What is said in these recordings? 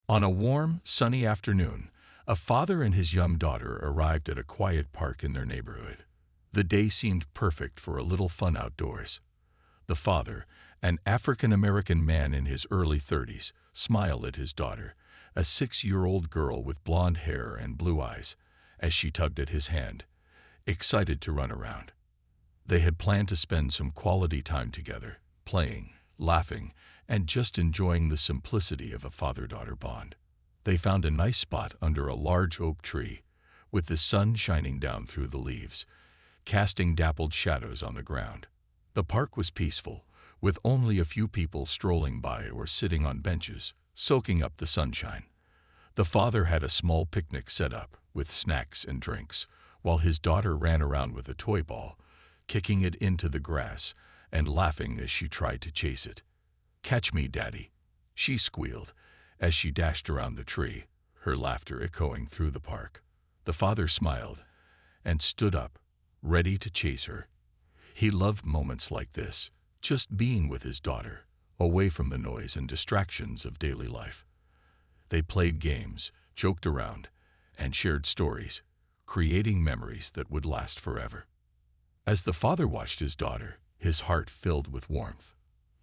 On a warm, sunny afternoon, a father and his young daughter arrived at a quiet park in their neighborhood. The day seemed perfect for a little fun outdoors. The father, an African-American man in his early 30s, smiled at his daughter, a 6-year-old girl with blonde hair and blue eyes, as she tugged at his hand, excited to run around. They had planned to spend some quality time together, playing, laughing, and just enjoying the simplicity of a father-daughter bond. They found a nice spot under a large oak tree, with the sun shining down through the leaves, casting dappled shadows on the ground. The park was peaceful, with only a few people strolling by or sitting on benches, soaking up the sunshine. The father had a small picnic set up, with snacks and drinks, while his daughter ran around with a toy ball, kicking it into the grass and laughing as she tried to chase it. "Catch me, Daddy," she squealed as she dashed around the tree, her laughter echoing through the park. The father smiled and stood up, ready to chase her. He loved moments like this, just being with his daughter, away from the noise and distractions of daily life. They played games, joked around, and shared stories, creating memories that would last forever. As the father watched his daughter, his heart filled with warmth.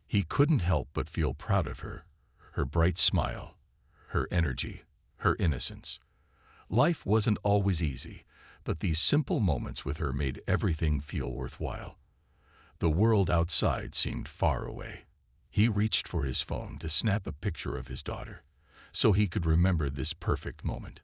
He couldn't help but feel proud of her, her bright smile, her energy, her innocence. Life wasn't always easy, but these simple moments with her made everything feel worthwhile. The world outside seemed far away. He reached for his phone to snap a picture of his daughter, so he could remember this perfect moment.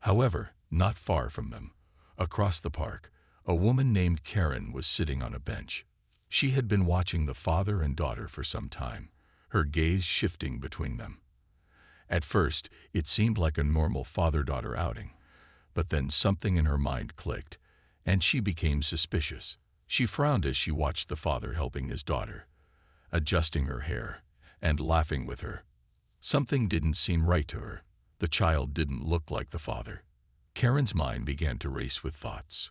However, not far from them, across the park, a woman named Karen was sitting on a bench. She had been watching the father and daughter for some time, her gaze shifting between them. At first, it seemed like a normal father-daughter outing, but then something in her mind clicked, and she became suspicious. She frowned as she watched the father helping his daughter, adjusting her hair, and laughing with her. Something didn't seem right to her. The child didn't look like the father. Karen's mind began to race with thoughts.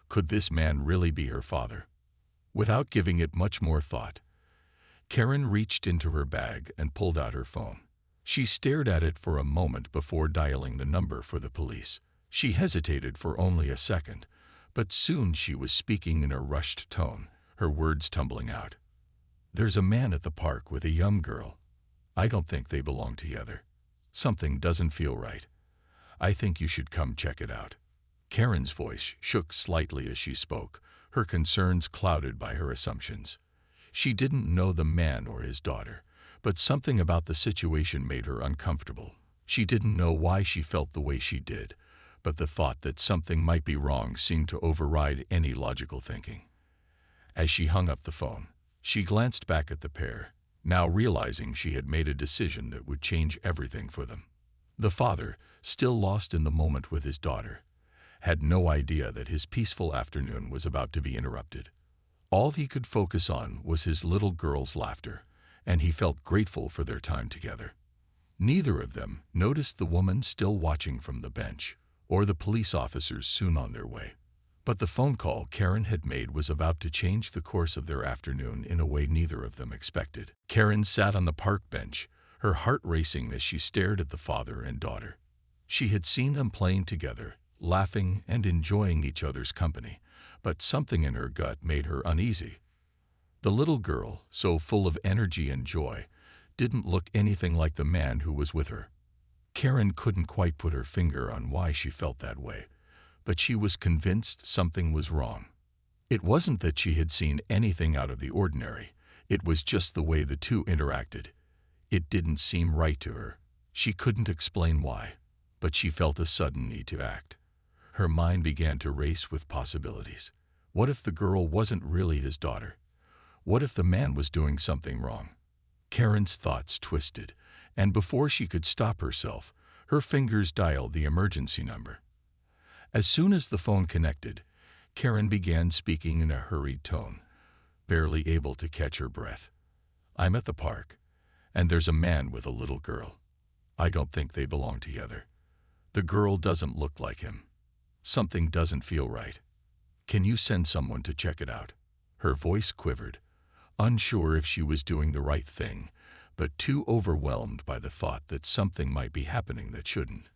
Could this man really be her father? Without giving it much more thought, Karen reached into her bag and pulled out her phone. She stared at it for a moment before dialing the number for the police. She hesitated for only a second, but soon she was speaking in a rushed tone, her words tumbling out. "There's a man at the park with a young girl. I don't think they belong together. Something doesn't feel right. I think you should come check it out." Karen's voice shook slightly as she spoke, her concerns clouded by her assumptions. She didn't know the man or his daughter, but something about the situation made her uncomfortable. She didn't know why she felt the way she did, but the thought that something might be wrong seemed to override any logical thinking. As she hung up the phone, she glanced back at the pair, now realizing she had made a decision that would change everything for them. The father, still lost in the moment with his daughter, had no idea that his peaceful afternoon was about to be interrupted. All he could focus on was his little girl's laughter, and he felt grateful for their time together. Neither of them noticed the woman still watching from the bench, or the police officers soon on their way. But the phone call Karen had made was about to change the course of their afternoon in a way neither of them expected. Karen sat on the park bench, her heart racing as she stared at the father and daughter. She had seen them playing together, laughing and enjoying each other's company, but something in her gut made her uneasy. The little girl, so full of energy and joy, didn't look anything like the man who was with her. Karen couldn't quite put her finger on why she felt that way, but she was convinced something was wrong. It wasn't that she had seen anything out of the ordinary, it was just the way the two interacted. It didn't seem right to her. She couldn't explain why, but she felt a sudden need to act. Her mind began to race with possibilities. What if the girl wasn't really his daughter? What if the man was doing something wrong? Karen's thoughts twisted, and before she could stop herself, her fingers dialed the emergency number. As soon as the phone connected, Karen began speaking in a hurried tone, barely able to catch her breath. "I'm at the park, and there's a man with a little girl. I don't think they belong together. The girl doesn't look like him. Something doesn't feel right. Can you send someone to check it out?" Her voice quivered, unsure if she was doing the right thing, but too overwhelmed by the thought that something might be happening that shouldn't.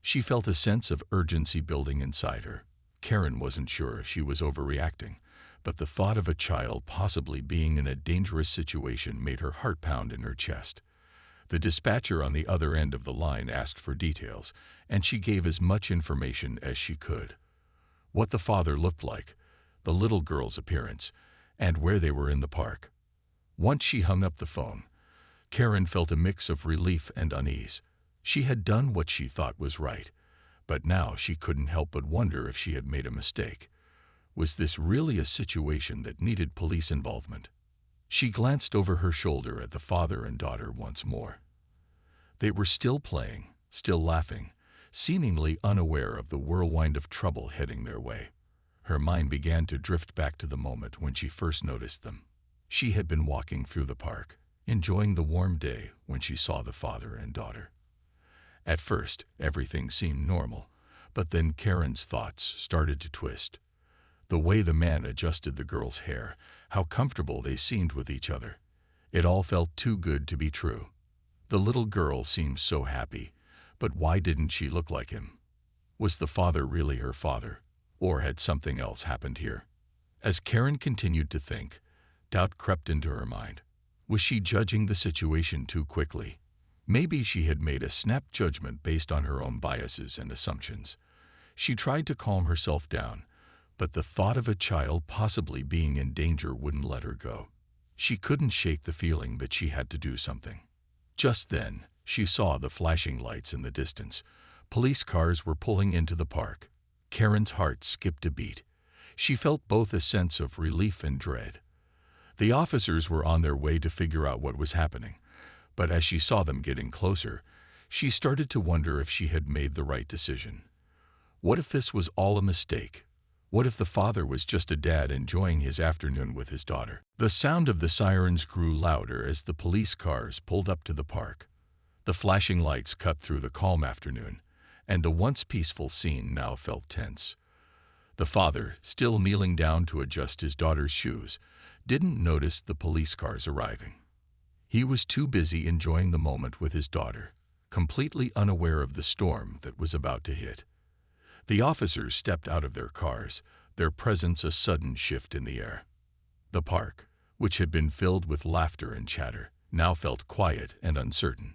She felt a sense of urgency building inside her. Karen wasn't sure if she was overreacting, but the thought of a child possibly being in a dangerous situation made her heart pound in her chest. The dispatcher on the other end of the line asked for details, and she gave as much information as she could. What the father looked like, the little girl's appearance, and where they were in the park. Once she hung up the phone, Karen felt a mix of relief and unease. She had done what she thought was right, but now she couldn't help but wonder if she had made a mistake. Was this really a situation that needed police involvement? She glanced over her shoulder at the father and daughter once more. They were still playing, still laughing, seemingly unaware of the whirlwind of trouble heading their way. Her mind began to drift back to the moment when she first noticed them. She had been walking through the park, enjoying the warm day when she saw the father and daughter. At first, everything seemed normal, but then Karen's thoughts started to twist. The way the man adjusted the girl's hair, how comfortable they seemed with each other. It all felt too good to be true. The little girl seemed so happy, but why didn't she look like him? Was the father really her father, or had something else happened here? As Karen continued to think, doubt crept into her mind. Was she judging the situation too quickly? Maybe she had made a snap judgment based on her own biases and assumptions. She tried to calm herself down, but the thought of a child possibly being in danger wouldn't let her go. She couldn't shake the feeling that she had to do something. Just then, she saw the flashing lights in the distance. Police cars were pulling into the park. Karen's heart skipped a beat. She felt both a sense of relief and dread. The officers were on their way to figure out what was happening, but as she saw them getting closer, she started to wonder if she had made the right decision. What if this was all a mistake? What if the father was just a dad enjoying his afternoon with his daughter? The sound of the sirens grew louder as the police cars pulled up to the park. The flashing lights cut through the calm afternoon, and the once peaceful scene now felt tense. The father, still kneeling down to adjust his daughter's shoes, didn't notice the police cars arriving. He was too busy enjoying the moment with his daughter, completely unaware of the storm that was about to hit. The officers stepped out of their cars, their presence a sudden shift in the air. The park, which had been filled with laughter and chatter, now felt quiet and uncertain.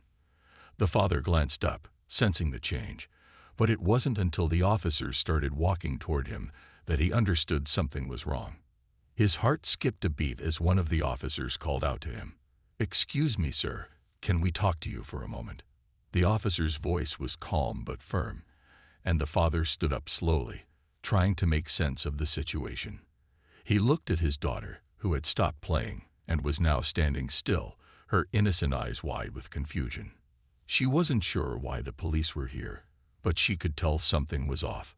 The father glanced up, sensing the change, but it wasn't until the officers started walking toward him that he understood something was wrong. His heart skipped a beat as one of the officers called out to him. "Excuse me, sir, can we talk to you for a moment?" The officer's voice was calm but firm, and the father stood up slowly, trying to make sense of the situation. He looked at his daughter, who had stopped playing and was now standing still, her innocent eyes wide with confusion. She wasn't sure why the police were here, but she could tell something was off.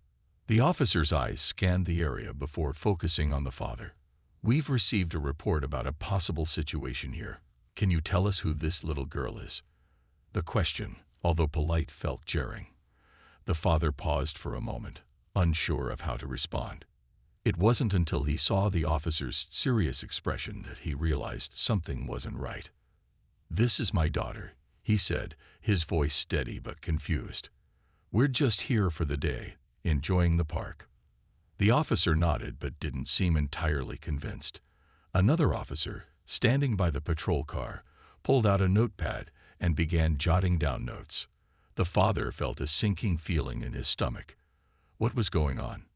The officer's eyes scanned the area before focusing on the father. "We've received a report about a possible situation here. Can you tell us who this little girl is?" The question, although polite, felt jarring. The father paused for a moment, unsure of how to respond. It wasn't until he saw the officer's serious expression that he realized something wasn't right. "This is my daughter," he said, his voice steady but confused. "We're just here for the day, enjoying the park." The officer nodded but didn't seem entirely convinced. Another officer, standing by the patrol car, pulled out a notepad and began jotting down notes. The father felt a sinking feeling in his stomach. What was going on?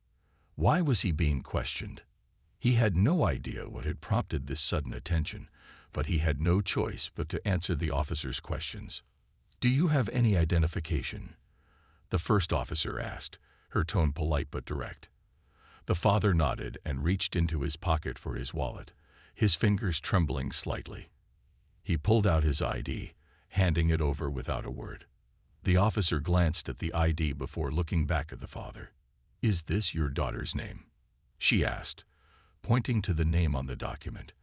Why was he being questioned? He had no idea what had prompted this sudden attention, but he had no choice but to answer the officer's questions. "Do you have any identification?" the first officer asked, her tone polite but direct. The father nodded and reached into his pocket for his wallet, his fingers trembling slightly. He pulled out his ID, handing it over without a word. The officer glanced at the ID before looking back at the father. "Is this your daughter's name?" she asked, pointing to the name on the document.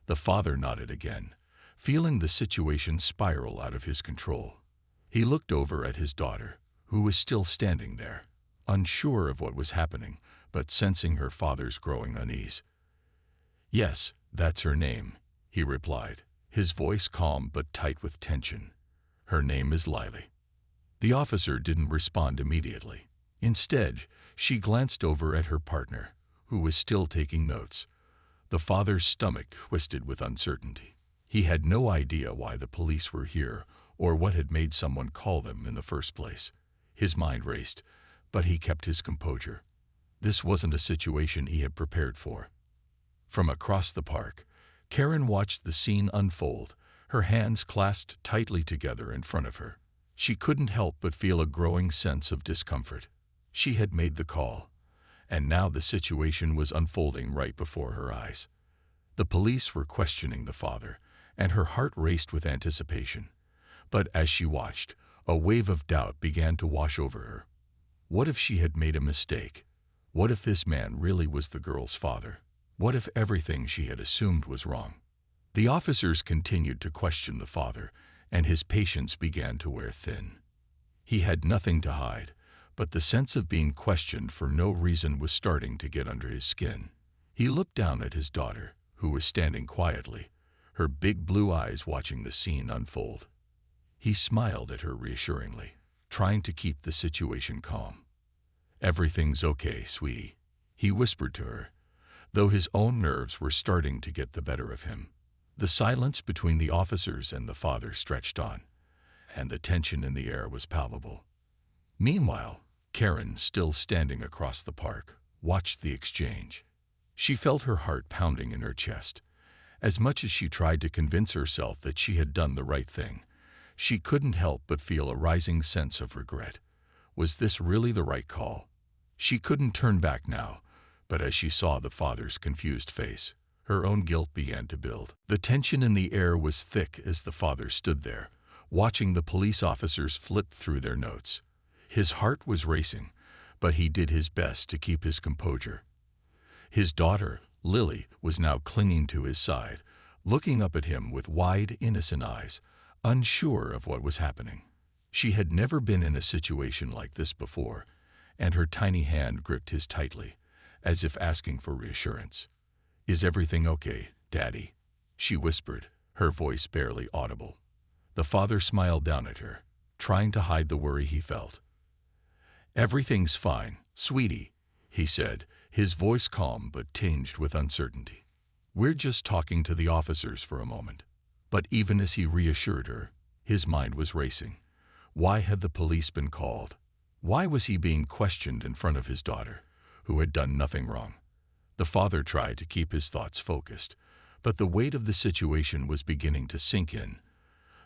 The father nodded again, feeling the situation spiral out of his control. He looked over at his daughter, who was still standing there, unsure of what was happening, but sensing her father's growing unease. "Yes, that's her name," he replied, his voice calm but tight with tension. "Her name is Lily." The officer didn't respond immediately. Instead, she glanced over at her partner, who was still taking notes. The father's stomach twisted with uncertainty. He had no idea why the police were here or what had made someone call them in the first place. His mind raced, but he kept his composure. This wasn't a situation he had prepared for. From across the park, Karen watched the scene unfold, her hands clasped tightly together in front of her. She couldn't help but feel a growing sense of discomfort. She had made the call, and now the situation was unfolding right before her eyes. The police were questioning the father, and her heart raced with anticipation. But as she watched, a wave of doubt began to wash over her. What if she had made a mistake? What if this man really was the girl's father? What if everything she had assumed was wrong? The officers continued to question the father, and his patience began to wear thin. He had nothing to hide, but the sense of being questioned for no reason was starting to get under his skin. He looked down at his daughter, who was standing quietly, her big blue eyes watching the scene unfold. He smiled at her reassuringly, trying to keep the situation calm. "Everything's okay, sweetie," he whispered to her, though his own nerves were starting to get the better of him. The silence between the officers and the father stretched on, and the tension in the air was palpable. Meanwhile, Karen, still standing across the park, watched the exchange. She felt her heart pounding in her chest. As much as she tried to convince herself that she had done the right thing, she couldn't help but feel a rising sense of regret. Was this really the right call? She couldn't turn back now, but as she saw the father's confused face, her own guilt began to build. The tension in the air was thick as the father stood there, watching the police officers flip through their notes. His heart was racing, but he did his best to keep his composure. His daughter, Lily, was now clinging to his side, looking up at him with wide, innocent eyes, unsure of what was happening. She had never been in a situation like this before, and her tiny hand gripped his tightly, as if asking for reassurance. "Is everything okay, Daddy?" she whispered, her voice barely audible. The father smiled down at her, trying to hide the worry he felt. "Everything's fine, sweetie," he said, his voice calm but tinged with uncertainty. "We're just talking to the officers for a moment." But even as he reassured her, his mind was racing. Why had the police been called? Why was he being questioned in front of his daughter, who had done nothing wrong? The father tried to keep his thoughts focused, but the weight of the situation was beginning to sink in.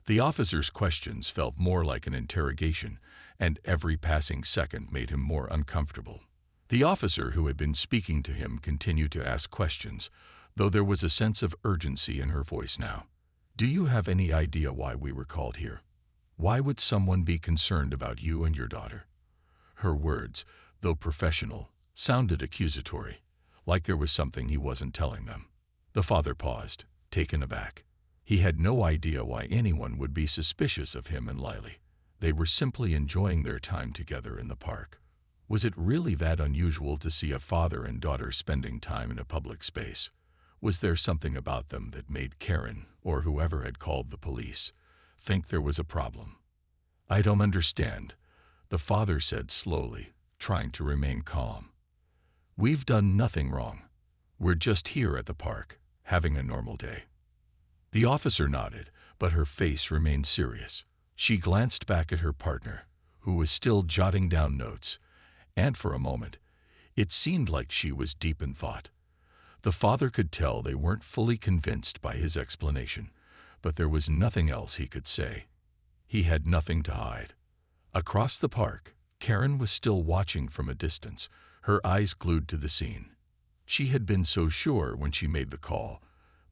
The officer's questions felt more like an interrogation, and every passing second made him more uncomfortable. The officer who had been speaking to him continued to ask questions, though there was a sense of urgency in her voice now. "Do you have any idea why we were called here? Why would someone be concerned about you and your daughter?" Her words, though professional, sounded accusatory, like there was something he wasn't telling them. The father paused, taken aback. He had no idea why anyone would be suspicious of him and Lily. They were simply enjoying their time together in the park. Was it really that unusual to see a father and daughter spending time in a public space? Was there something about them that made Karen, or whoever had called the police, think there was a problem? "I don't understand," the father said slowly, trying to remain calm. "We've done nothing wrong. We're just here at the park, having a normal day." The officer nodded, but her face remained serious. She glanced back at her partner, who was still jotting down notes, and for a moment, it seemed like she was deep in thought. The father could tell they weren't fully convinced by his explanation, but there was nothing else he could say. He had nothing to hide. Across the park, Karen was still watching from a distance, her eyes glued to the scene. She had been so sure when she made the call,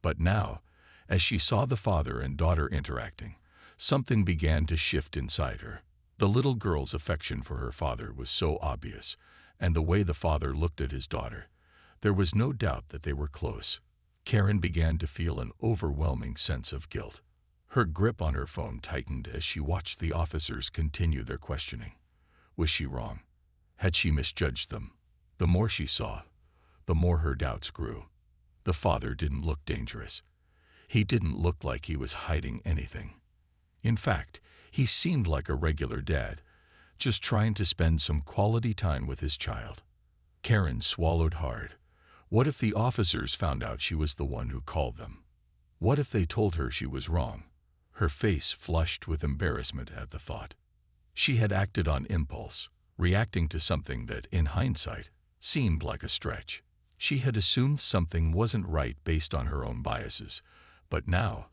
but now, as she saw the father and daughter interacting, something began to shift inside her. The little girl's affection for her father was so obvious, and the way the father looked at his daughter, there was no doubt that they were close. Karen began to feel an overwhelming sense of guilt. Her grip on her phone tightened as she watched the officers continue their questioning. Was she wrong? Had she misjudged them? The more she saw, the more her doubts grew. The father didn't look dangerous. He didn't look like he was hiding anything. In fact, he seemed like a regular dad, just trying to spend some quality time with his child. Karen swallowed hard. What if the officers found out she was the one who called them? What if they told her she was wrong? Her face flushed with embarrassment at the thought. She had acted on impulse, reacting to something that, in hindsight, seemed like a stretch. She had assumed something wasn't right based on her own biases, but now,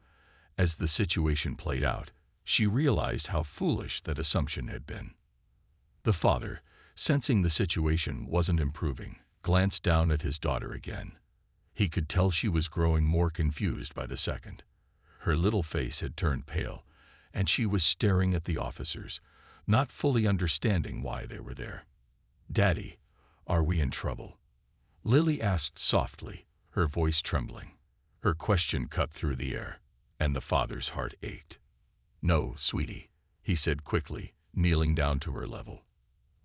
as the situation played out, she realized how foolish that assumption had been. The father, sensing the situation wasn't improving, glanced down at his daughter again. He could tell she was growing more confused by the second. Her little face had turned pale, and she was staring at the officers, not fully understanding why they were there. "Daddy, are we in trouble?" Lily asked softly, her voice trembling. Her question cut through the air, and the father's heart ached. "No, sweetie," he said quickly, kneeling down to her level.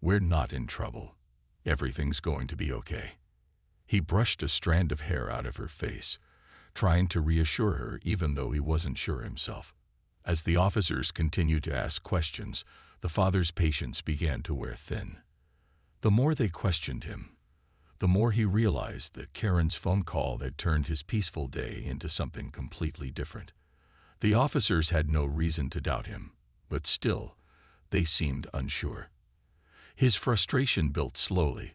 "We're not in trouble. Everything's going to be okay." He brushed a strand of hair out of her face, trying to reassure her even though he wasn't sure himself. As the officers continued to ask questions, the father's patience began to wear thin. The more they questioned him, the more he realized that Karen's phone call had turned his peaceful day into something completely different. The officers had no reason to doubt him, but still, they seemed unsure. His frustration built slowly,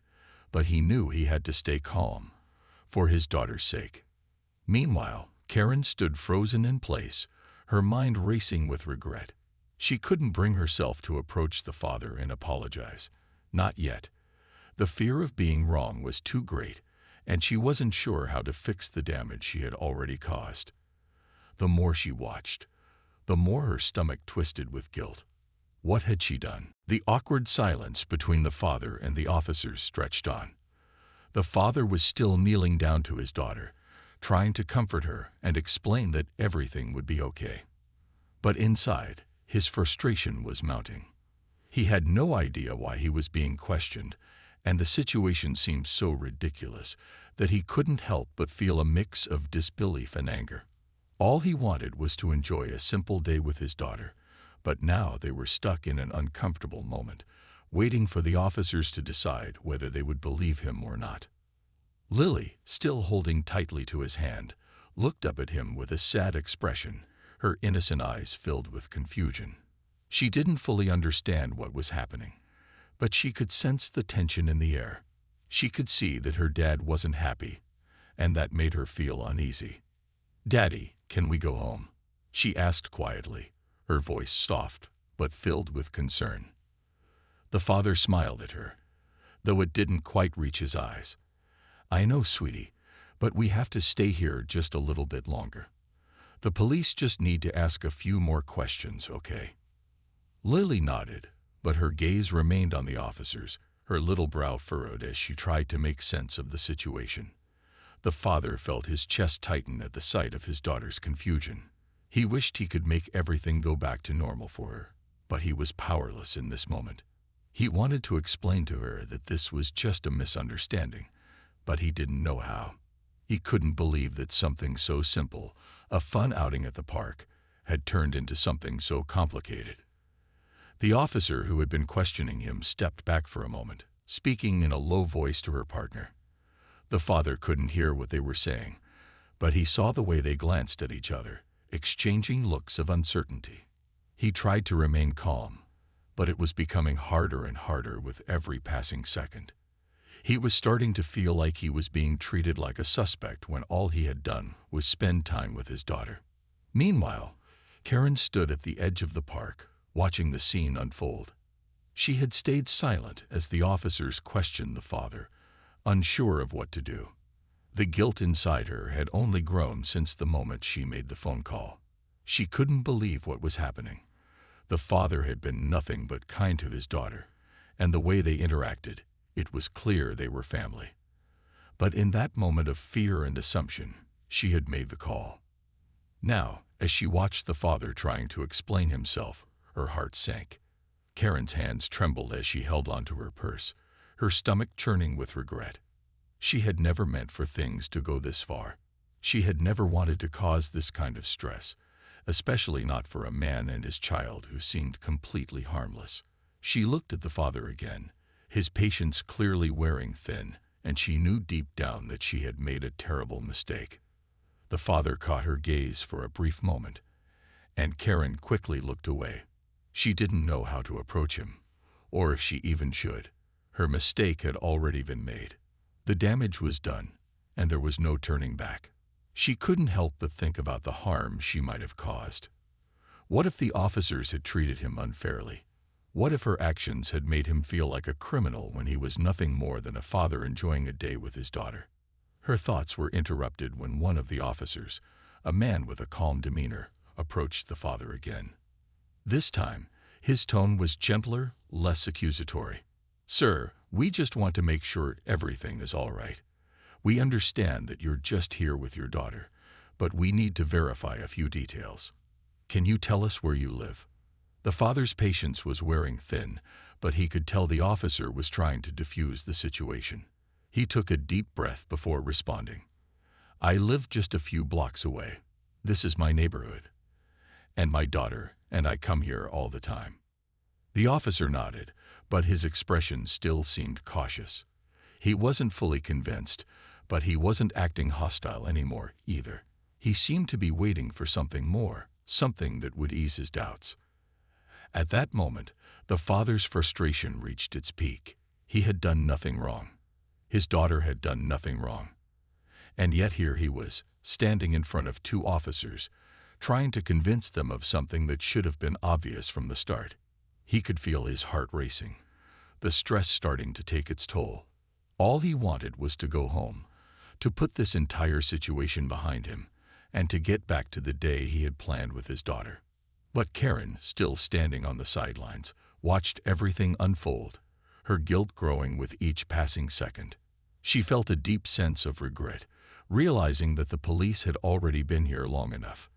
but he knew he had to stay calm, for his daughter's sake. Meanwhile, Karen stood frozen in place, her mind racing with regret. She couldn't bring herself to approach the father and apologize. Not yet. The fear of being wrong was too great, and she wasn't sure how to fix the damage she had already caused. The more she watched, the more her stomach twisted with guilt. What had she done? The awkward silence between the father and the officers stretched on. The father was still kneeling down to his daughter, trying to comfort her and explain that everything would be okay. But inside, his frustration was mounting. He had no idea why he was being questioned, and the situation seemed so ridiculous that he couldn't help but feel a mix of disbelief and anger. All he wanted was to enjoy a simple day with his daughter, but now they were stuck in an uncomfortable moment, waiting for the officers to decide whether they would believe him or not. Lily, still holding tightly to his hand, looked up at him with a sad expression, her innocent eyes filled with confusion. She didn't fully understand what was happening, but she could sense the tension in the air. She could see that her dad wasn't happy, and that made her feel uneasy. "Daddy, can we go home?" she asked quietly, her voice soft but filled with concern. The father smiled at her, though it didn't quite reach his eyes. "I know, sweetie, but we have to stay here just a little bit longer. The police just need to ask a few more questions, okay?" Lily nodded, but her gaze remained on the officers, her little brow furrowed as she tried to make sense of the situation. The father felt his chest tighten at the sight of his daughter's confusion. He wished he could make everything go back to normal for her, but he was powerless in this moment. He wanted to explain to her that this was just a misunderstanding, but he didn't know how. He couldn't believe that something so simple, a fun outing at the park, had turned into something so complicated. The officer who had been questioning him stepped back for a moment, speaking in a low voice to her partner. The father couldn't hear what they were saying, but he saw the way they glanced at each other, exchanging looks of uncertainty. He tried to remain calm, but it was becoming harder and harder with every passing second. He was starting to feel like he was being treated like a suspect when all he had done was spend time with his daughter. Meanwhile, Karen stood at the edge of the park, watching the scene unfold. She had stayed silent as the officers questioned the father, unsure of what to do. The guilt inside her had only grown since the moment she made the phone call. She couldn't believe what was happening. The father had been nothing but kind to his daughter, and the way they interacted, it was clear they were family. But in that moment of fear and assumption, she had made the call. Now, as she watched the father trying to explain himself, her heart sank. Karen's hands trembled as she held onto her purse, her stomach churning with regret. She had never meant for things to go this far. She had never wanted to cause this kind of stress, especially not for a man and his child who seemed completely harmless. She looked at the father again, his patience clearly wearing thin, and she knew deep down that she had made a terrible mistake. The father caught her gaze for a brief moment, and Karen quickly looked away. She didn't know how to approach him, or if she even should. Her mistake had already been made. The damage was done, and there was no turning back. She couldn't help but think about the harm she might have caused. What if the officers had treated him unfairly? What if her actions had made him feel like a criminal when he was nothing more than a father enjoying a day with his daughter? Her thoughts were interrupted when one of the officers, a man with a calm demeanor, approached the father again. This time, his tone was gentler, less accusatory. "Sir, we just want to make sure everything is all right. We understand that you're just here with your daughter, but we need to verify a few details. Can you tell us where you live?" The father's patience was wearing thin, but he could tell the officer was trying to defuse the situation. He took a deep breath before responding. "I live just a few blocks away. This is my neighborhood. And my daughter and I come here all the time." The officer nodded, but his expression still seemed cautious. He wasn't fully convinced, but he wasn't acting hostile anymore either. He seemed to be waiting for something more, something that would ease his doubts. At that moment, the father's frustration reached its peak. He had done nothing wrong. His daughter had done nothing wrong. And yet here he was, standing in front of two officers, trying to convince them of something that should have been obvious from the start. He could feel his heart racing, the stress starting to take its toll. All he wanted was to go home, to put this entire situation behind him, and to get back to the day he had planned with his daughter. But Karen, still standing on the sidelines, watched everything unfold, her guilt growing with each passing second. She felt a deep sense of regret, realizing that the police had already been here long enough.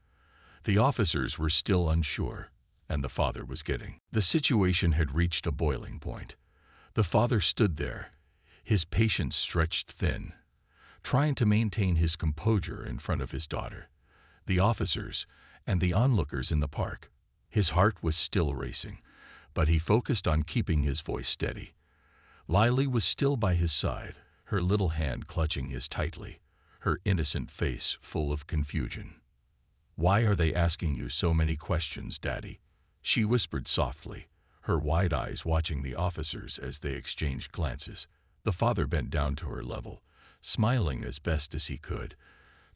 The officers were still unsure, and the father was getting. The situation had reached a boiling point. The father stood there, his patience stretched thin, trying to maintain his composure in front of his daughter, the officers, and the onlookers in the park. His heart was still racing, but he focused on keeping his voice steady. Lily was still by his side, her little hand clutching his tightly, her innocent face full of confusion. "Why are they asking you so many questions, Daddy?" she whispered softly, her wide eyes watching the officers as they exchanged glances. The father bent down to her level, smiling as best as he could,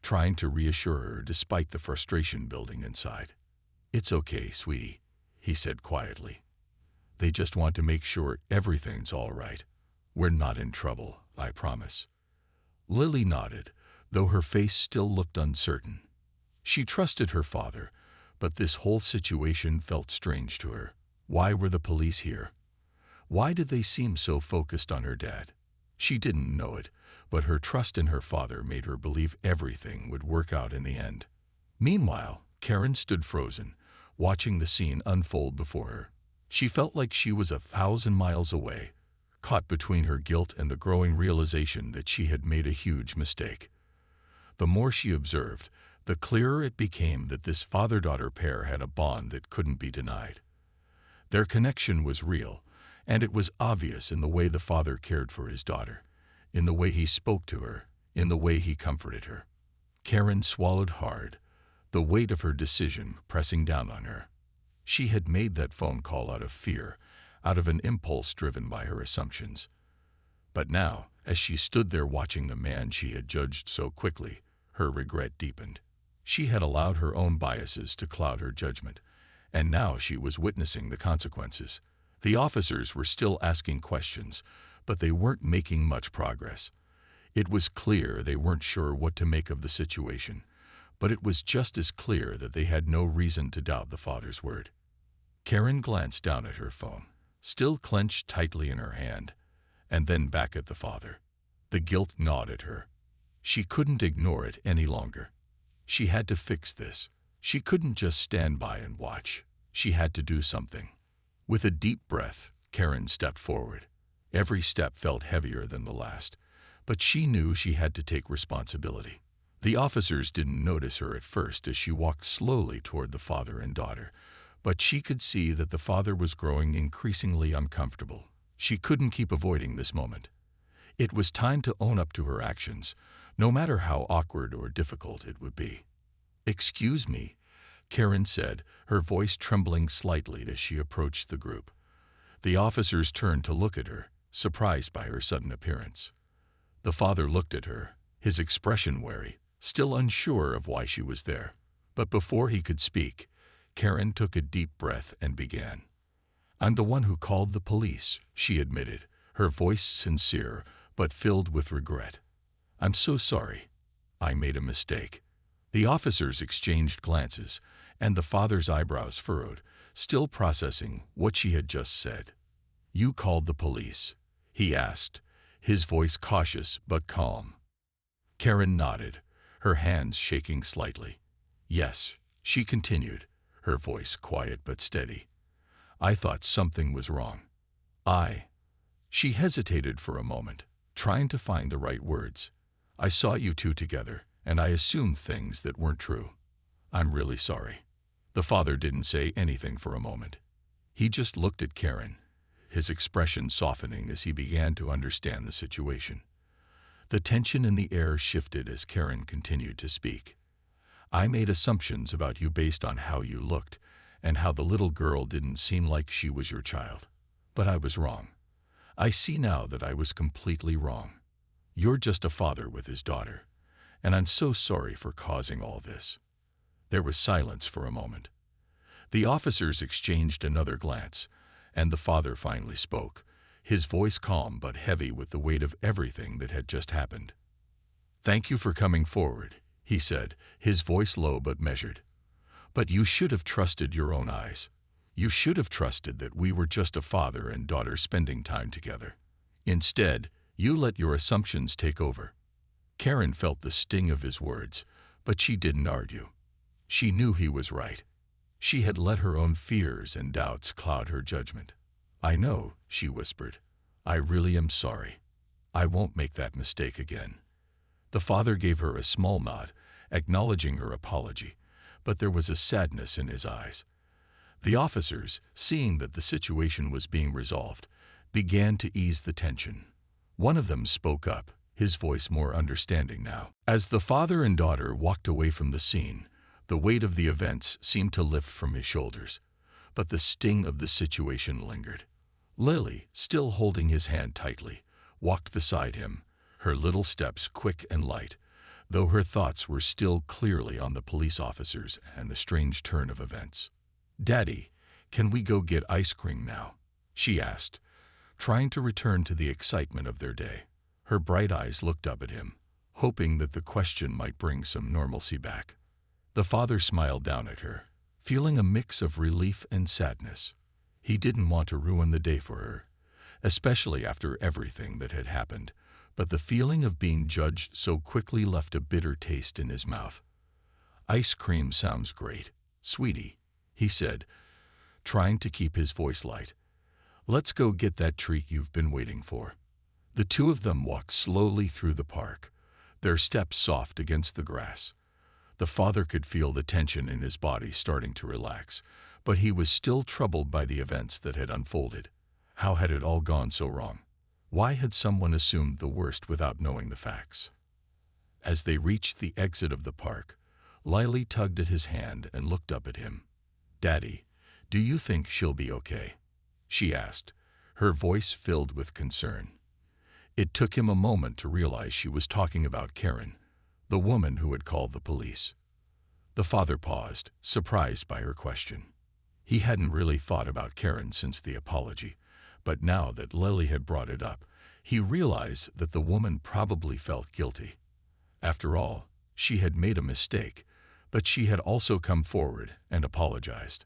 trying to reassure her despite the frustration building inside. "It's okay, sweetie," he said quietly. "They just want to make sure everything's all right. We're not in trouble, I promise." Lily nodded, though her face still looked uncertain. She trusted her father, but this whole situation felt strange to her. Why were the police here? Why did they seem so focused on her dad? She didn't know it, but her trust in her father made her believe everything would work out in the end. Meanwhile, Karen stood frozen, watching the scene unfold before her. She felt like she was 1,000 miles away, caught between her guilt and the growing realization that she had made a huge mistake. The more she observed, the clearer it became that this father-daughter pair had a bond that couldn't be denied. Their connection was real, and it was obvious in the way the father cared for his daughter, in the way he spoke to her, in the way he comforted her. Karen swallowed hard, the weight of her decision pressing down on her. She had made that phone call out of fear, out of an impulse driven by her assumptions. But now, as she stood there watching the man she had judged so quickly, her regret deepened. She had allowed her own biases to cloud her judgment, and now she was witnessing the consequences. The officers were still asking questions, but they weren't making much progress. It was clear they weren't sure what to make of the situation, but it was just as clear that they had no reason to doubt the father's word. Karen glanced down at her phone, still clenched tightly in her hand, and then back at the father. The guilt gnawed at her. She couldn't ignore it any longer. She had to fix this. She couldn't just stand by and watch. She had to do something. With a deep breath, Karen stepped forward. Every step felt heavier than the last, but she knew she had to take responsibility. The officers didn't notice her at first as she walked slowly toward the father and daughter, but she could see that the father was growing increasingly uncomfortable. She couldn't keep avoiding this moment. It was time to own up to her actions, no matter how awkward or difficult it would be. "Excuse me," Karen said, her voice trembling slightly as she approached the group. The officers turned to look at her, surprised by her sudden appearance. The father looked at her, his expression wary, still unsure of why she was there. But before he could speak, Karen took a deep breath and began. "I'm the one who called the police," she admitted, her voice sincere but filled with regret. "I'm so sorry. I made a mistake." The officers exchanged glances, and the father's eyebrows furrowed, still processing what she had just said. "You called the police?" he asked, his voice cautious but calm. Karen nodded, her hands shaking slightly. "Yes," she continued, her voice quiet but steady. "I thought something was wrong. She hesitated for a moment, trying to find the right words. "I saw you two together, and I assumed things that weren't true. I'm really sorry." The father didn't say anything for a moment. He just looked at Karen, his expression softening as he began to understand the situation. The tension in the air shifted as Karen continued to speak. "I made assumptions about you based on how you looked, and how the little girl didn't seem like she was your child. But I was wrong. I see now that I was completely wrong. You're just a father with his daughter, and I'm so sorry for causing all this." There was silence for a moment. The officers exchanged another glance, and the father finally spoke, his voice calm but heavy with the weight of everything that had just happened. "Thank you for coming forward," he said, his voice low but measured. "But you should have trusted your own eyes. You should have trusted that we were just a father and daughter spending time together. Instead, you let your assumptions take over." Karen felt the sting of his words, but she didn't argue. She knew he was right. She had let her own fears and doubts cloud her judgment. "I know," she whispered. "I really am sorry. I won't make that mistake again." The father gave her a small nod, acknowledging her apology, but there was a sadness in his eyes. The officers, seeing that the situation was being resolved, began to ease the tension. One of them spoke up, his voice more understanding now. As the father and daughter walked away from the scene, the weight of the events seemed to lift from his shoulders, but the sting of the situation lingered. Lily, still holding his hand tightly, walked beside him, her little steps quick and light, though her thoughts were still clearly on the police officers and the strange turn of events. "Daddy, can we go get ice cream now?" she asked, trying to return to the excitement of their day. Her bright eyes looked up at him, hoping that the question might bring some normalcy back. The father smiled down at her, feeling a mix of relief and sadness. He didn't want to ruin the day for her, especially after everything that had happened, but the feeling of being judged so quickly left a bitter taste in his mouth. "Ice cream sounds great, sweetie," he said, trying to keep his voice light. "Let's go get that treat you've been waiting for." The two of them walked slowly through the park, their steps soft against the grass. The father could feel the tension in his body starting to relax, but he was still troubled by the events that had unfolded. How had it all gone so wrong? Why had someone assumed the worst without knowing the facts? As they reached the exit of the park, Lily tugged at his hand and looked up at him. "Daddy, do you think she'll be okay?" she asked, her voice filled with concern. It took him a moment to realize she was talking about Karen, the woman who had called the police. The father paused, surprised by her question. He hadn't really thought about Karen since the apology, but now that Lily had brought it up, he realized that the woman probably felt guilty. After all, she had made a mistake, but she had also come forward and apologized.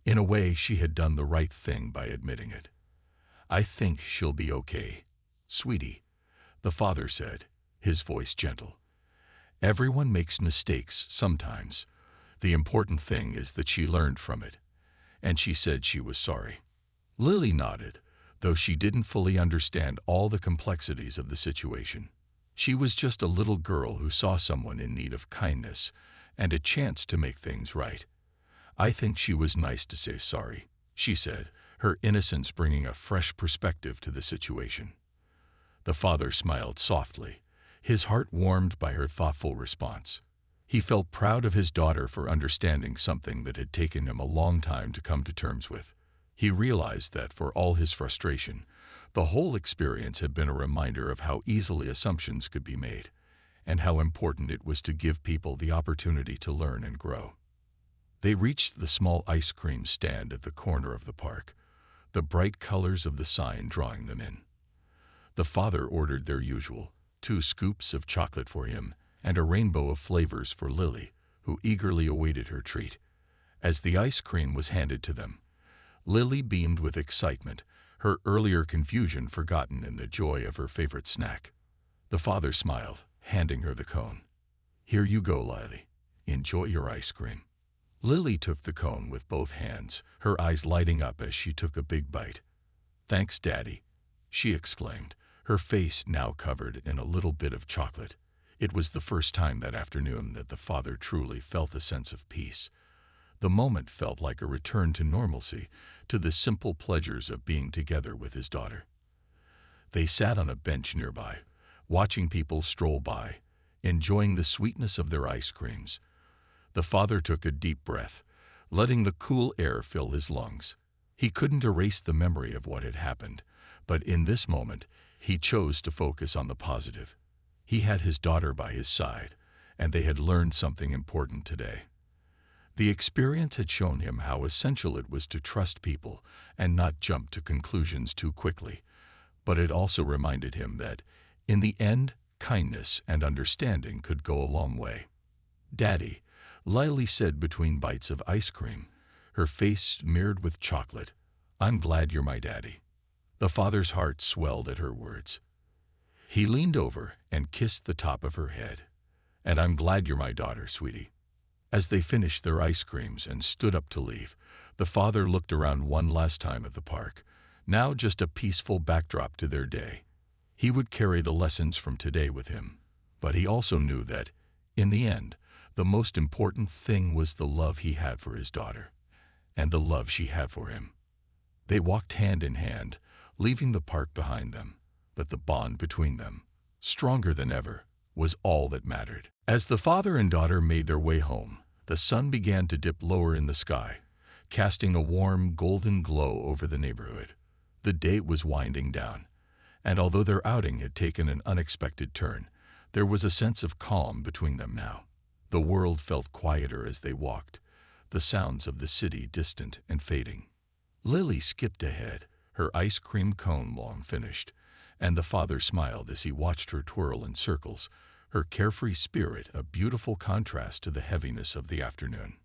In a way, she had done the right thing by admitting it. "I think she'll be okay, sweetie," the father said, his voice gentle. "Everyone makes mistakes sometimes. The important thing is that she learned from it, and she said she was sorry." Lily nodded, though she didn't fully understand all the complexities of the situation. She was just a little girl who saw someone in need of kindness and a chance to make things right. I think she was nice to say sorry, she said, her innocence bringing a fresh perspective to the situation. The father smiled softly, his heart warmed by her thoughtful response. He felt proud of his daughter for understanding something that had taken him a long time to come to terms with. He realized that for all his frustration, the whole experience had been a reminder of how easily assumptions could be made, and how important it was to give people the opportunity to learn and grow. They reached the small ice cream stand at the corner of the park, the bright colors of the sign drawing them in. The father ordered their usual, 2 scoops of chocolate for him and a rainbow of flavors for Lily, who eagerly awaited her treat. As the ice cream was handed to them, Lily beamed with excitement, her earlier confusion forgotten in the joy of her favorite snack. The father smiled, handing her the cone. "Here you go, Lily. Enjoy your ice cream." Lily took the cone with both hands, her eyes lighting up as she took a big bite. "Thanks, Daddy," she exclaimed, her face now covered in a little bit of chocolate. It was the first time that afternoon that the father truly felt a sense of peace. The moment felt like a return to normalcy, to the simple pleasures of being together with his daughter. They sat on a bench nearby, watching people stroll by, enjoying the sweetness of their ice creams. The father took a deep breath, letting the cool air fill his lungs. He couldn't erase the memory of what had happened, but in this moment, he chose to focus on the positive. He had his daughter by his side, and they had learned something important today. The experience had shown him how essential it was to trust people and not jump to conclusions too quickly, but it also reminded him that, in the end, kindness and understanding could go a long way. "Daddy," Lily said between bites of ice cream, her face smeared with chocolate, "I'm glad you're my daddy." The father's heart swelled at her words. He leaned over and kissed the top of her head. "And I'm glad you're my daughter, sweetie." As they finished their ice creams and stood up to leave, the father looked around one last time at the park, now just a peaceful backdrop to their day. He would carry the lessons from today with him, but he also knew that, in the end, the most important thing was the love he had for his daughter, and the love she had for him. They walked hand in hand, leaving the park behind them, but the bond between them, stronger than ever, was all that mattered. As the father and daughter made their way home, the sun began to dip lower in the sky, casting a warm, golden glow over the neighborhood. The day was winding down, and although their outing had taken an unexpected turn, there was a sense of calm between them now. The world felt quieter as they walked, the sounds of the city distant and fading. Lily skipped ahead, her ice cream cone long finished, and the father smiled as he watched her twirl in circles, her carefree spirit a beautiful contrast to the heaviness of the afternoon.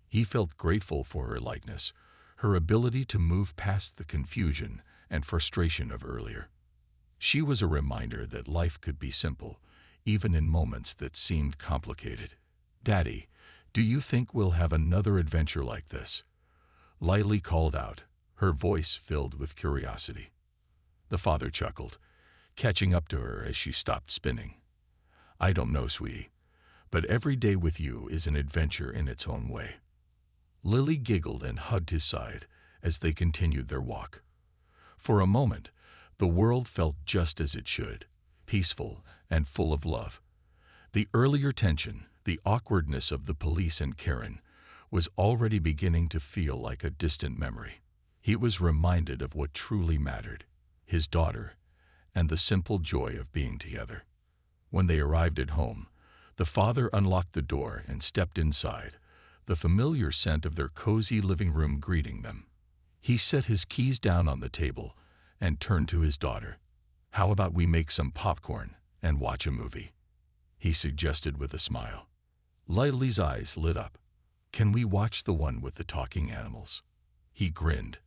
He felt grateful for her lightness, her ability to move past the confusion and frustration of earlier. She was a reminder that life could be simple, even in moments that seemed complicated. "Daddy, do you think we'll have another adventure like this?" Lily called out, her voice filled with curiosity. The father chuckled, catching up to her as she stopped spinning. "I don't know, sweetie, but every day with you is an adventure in its own way." Lily giggled and hugged his side as they continued their walk. For a moment, the world felt just as it should, peaceful and full of love. The earlier tension, the awkwardness of the police and Karen, was already beginning to feel like a distant memory. He was reminded of what truly mattered, his daughter, and the simple joy of being together. When they arrived at home, the father unlocked the door and stepped inside, the familiar scent of their cozy living room greeting them. He set his keys down on the table and turned to his daughter. "How about we make some popcorn and watch a movie?" he suggested with a smile. Lily's eyes lit up. "Can we watch the one with the talking animals?" He grinned.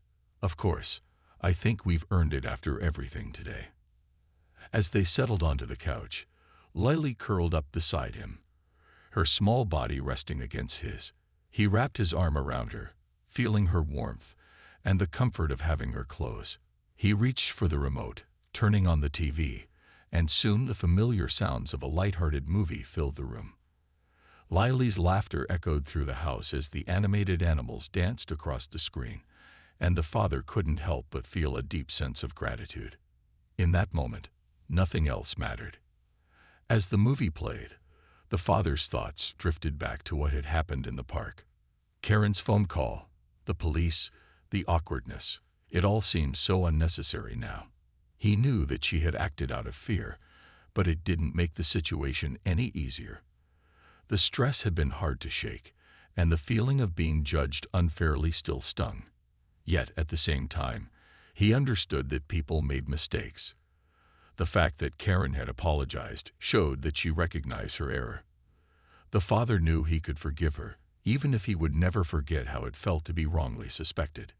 "Of course, I think we've earned it after everything today." As they settled onto the couch, Lily curled up beside him, her small body resting against his. He wrapped his arm around her, feeling her warmth and the comfort of having her close. He reached for the remote, turning on the TV, and soon the familiar sounds of a light-hearted movie filled the room. Lily's laughter echoed through the house as the animated animals danced across the screen, and the father couldn't help but feel a deep sense of gratitude. In that moment, nothing else mattered. As the movie played, the father's thoughts drifted back to what had happened in the park. Karen's phone call, the police, the awkwardness, it all seemed so unnecessary now. He knew that she had acted out of fear, but it didn't make the situation any easier. The stress had been hard to shake, and the feeling of being judged unfairly still stung. Yet, at the same time, he understood that people made mistakes. The fact that Karen had apologized showed that she recognized her error. The father knew he could forgive her, even if he would never forget how it felt to be wrongly suspected.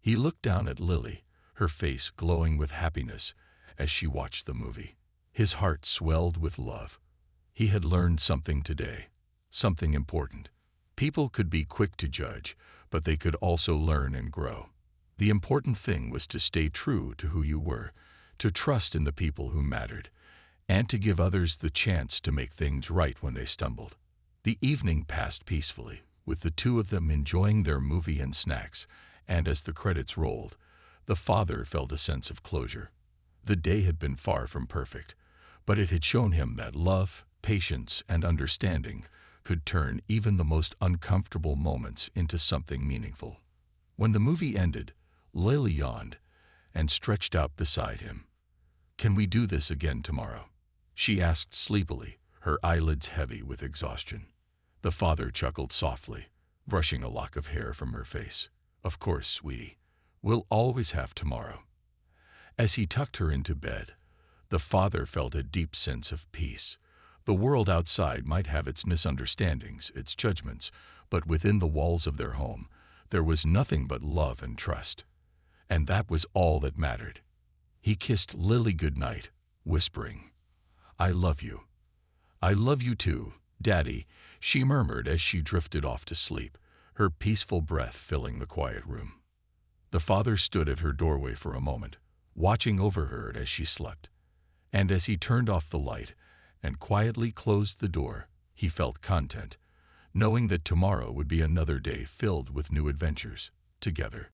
He looked down at Lily, her face glowing with happiness as she watched the movie. His heart swelled with love. He had learned something today, something important. People could be quick to judge, but they could also learn and grow. The important thing was to stay true to who you were, to trust in the people who mattered, and to give others the chance to make things right when they stumbled. The evening passed peacefully, with the two of them enjoying their movie and snacks, and as the credits rolled, the father felt a sense of closure. The day had been far from perfect, but it had shown him that love, patience, and understanding could turn even the most uncomfortable moments into something meaningful. When the movie ended, Lily yawned and stretched out beside him. "Can we do this again tomorrow?" she asked sleepily, her eyelids heavy with exhaustion. The father chuckled softly, brushing a lock of hair from her face. "Of course, sweetie. We'll always have tomorrow." As he tucked her into bed, the father felt a deep sense of peace. The world outside might have its misunderstandings, its judgments, but within the walls of their home, there was nothing but love and trust. And that was all that mattered. He kissed Lily goodnight, whispering, "I love you." "I love you too, Daddy," she murmured as she drifted off to sleep, her peaceful breath filling the quiet room. The father stood at her doorway for a moment, watching over her as she slept. And as he turned off the light and quietly closed the door, he felt content, knowing that tomorrow would be another day filled with new adventures, together.